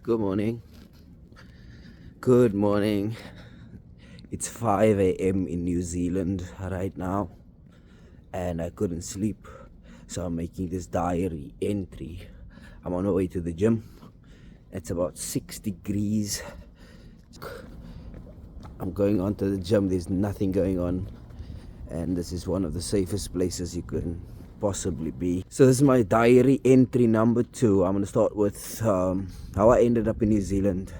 Good morning. Good morning. It's 5 a.m. in New Zealand right now, and I couldn't sleep. So I'm making this diary entry. I'm on my way to the gym. It's about 6 degrees. I'm going on to the gym. There's nothing going on, and this is one of the safest places you can possibly be. So this is my diary entry number 2. I'm going to start with how I ended up in New Zealand.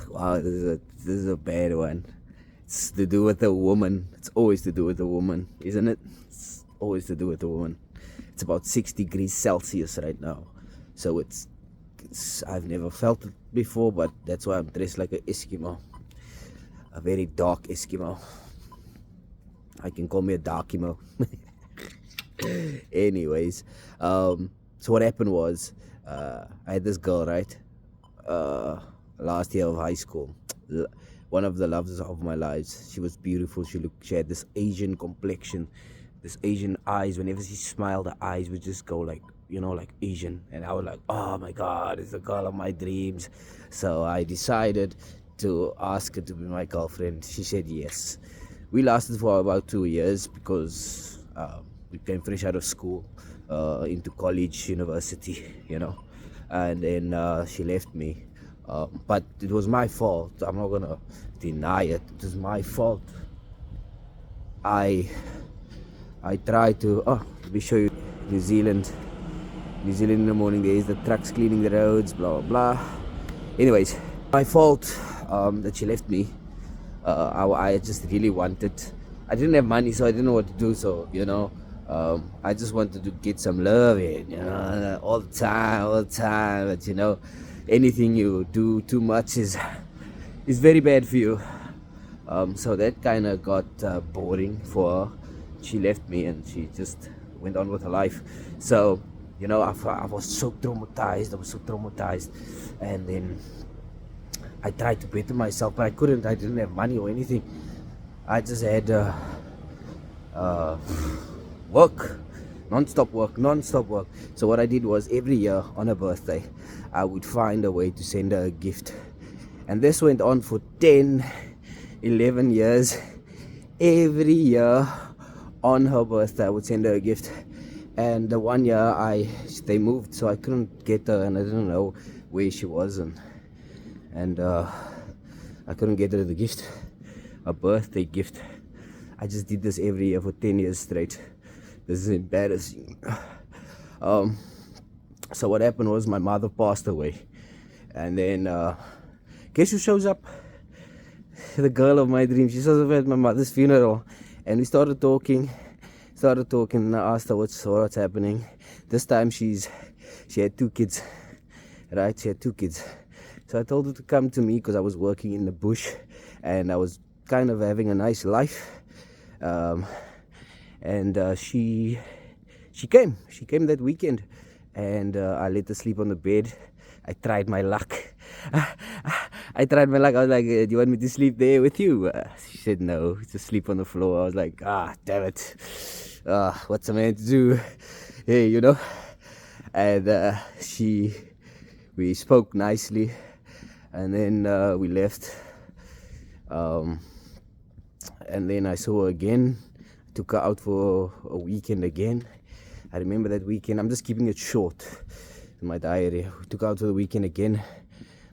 Wow, this is a bad one. It's to do with a woman. It's always to do with a woman, isn't it? It's always to do with a woman. It's about 6 degrees Celsius right now. So it's I've never felt it before, but that's why I'm dressed like an Eskimo. A very dark Eskimo. I can call me a darkimo. Anyways, so what happened was, I had this girl, right? Last year of high school. One of the loves of my lives. She was beautiful. She had this Asian complexion, this Asian eyes. Whenever she smiled, the eyes would just go like, like Asian. And I was like, oh my God, it's the girl of my dreams. So I decided to ask her to be my girlfriend. She said yes. We lasted for about 2 years because we came fresh out of school, into college, university, and then she left me. But it was my fault. I'm not gonna deny it. It was my fault. I tried to. Let me show you New Zealand. New Zealand in the morning. There is the trucks cleaning the roads. Blah blah blah. Anyways, my fault that she left me. I just really wanted. I didn't have money, so I didn't know what to do. So I just wanted to get some love in, all the time. But anything you do too much is very bad for you. So that kind of got boring for her. She left me and she just went on with her life. So I was so traumatized. And then I tried to better myself, but I couldn't. I didn't have money or anything. I just had work, non-stop work. So what I did was every year on her birthday, I would find a way to send her a gift. And this went on for 10, 11 years. Every year on her birthday, I would send her a gift. And the one year they moved, so I couldn't get her, and I didn't know where she was, and I couldn't get her the gift, a birthday gift. I just did this every year for 10 years straight. This is embarrassing. So what happened was my mother passed away, and then guess who shows up? The girl of my dreams. She shows up at my mother's funeral, and we started talking, and I asked her what's happening. This time she had 2 kids, right? She had 2 kids. So I told her to come to me because I was working in the bush, and I was kind of having a nice life. And she came that weekend, and I let her sleep on the bed. I tried my luck. I was like, do you want me to sleep there with you? She said no, to sleep on the floor. I was like, damn it. What's a man to do? Hey, And we spoke nicely, and then we left. And then I saw her again. Took her out for a weekend again. I remember that weekend. I'm just keeping it short in my diary. We took her out for the weekend again.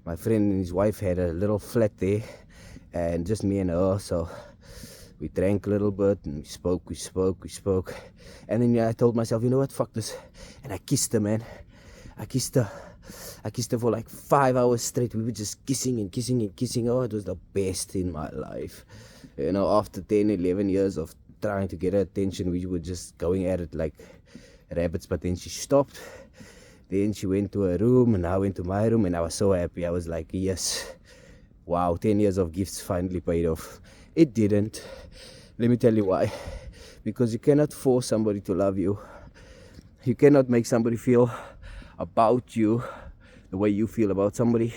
My friend and his wife had a little flat there, and just me and her. So we drank a little bit, and we spoke. And then I told myself, you know what, fuck this. And I kissed her, man. I kissed her for like 5 hours straight. We were just kissing. Oh, it was the best in my life. After 10, 11 years of trying to get her attention, we were just going at it like rabbits. But then she stopped. Then she went to her room, and I went to my room, and I was so happy. I was like, yes, wow, 10 years of gifts finally paid off. It didn't. Let me tell you why. Because you cannot force somebody to love you. You cannot make somebody feel about you the way you feel about somebody.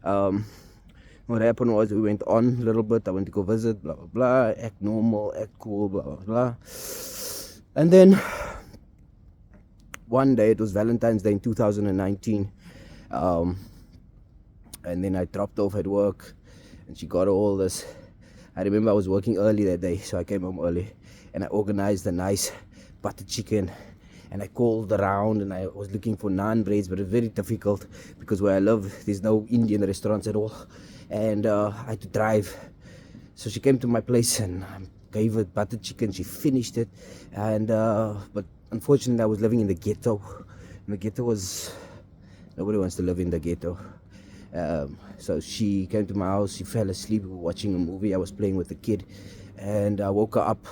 What happened was, we went on a little bit. I went to go visit, blah blah blah, act normal, act cool, blah blah blah. And then one day, it was Valentine's Day in 2019, Um, and then I dropped off at work, and she got all this. I remember I was working early that day, so I came home early, and I organized a nice butter chicken, and I called around, and I was looking for naan breads, but it's very difficult because where I live there's no Indian restaurants at all, and I had to drive. So she came to my place, and I gave her butter chicken. She finished it, and but unfortunately I was living in the ghetto, and the ghetto was, nobody wants to live in the ghetto. So she came to my house, she fell asleep, we were watching a movie, I was playing with the kid, and I woke her up,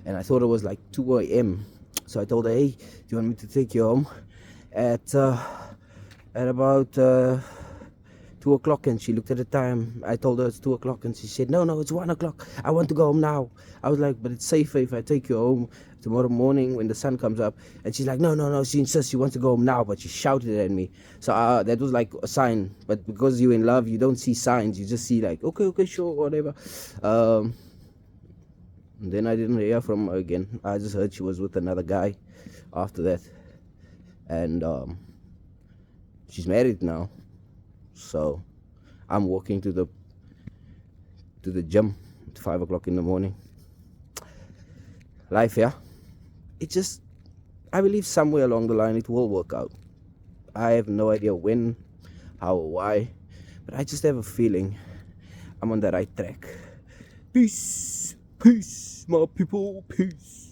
and I thought it was like 2 a.m. So I told her, hey, do you want me to take you home at about 2 o'clock? And she looked at the time. I told her it's 2 o'clock, and she said, no, it's 1 o'clock, I want to go home now. I was like, but it's safer if I take you home tomorrow morning when the sun comes up. And she's like, no, she insists she wants to go home now, but she shouted at me. So that was like a sign, but because you're in love, you don't see signs, you just see like, okay, sure, whatever. Then I didn't hear from her again. I just heard she was with another guy after that, and she's married now. So I'm walking to the gym at 5 o'clock in the morning. Life, yeah. It just, I believe somewhere along the line it will work out. I have no idea when, how, or why, but I just have a feeling I'm on the right track. Peace, my people, peace.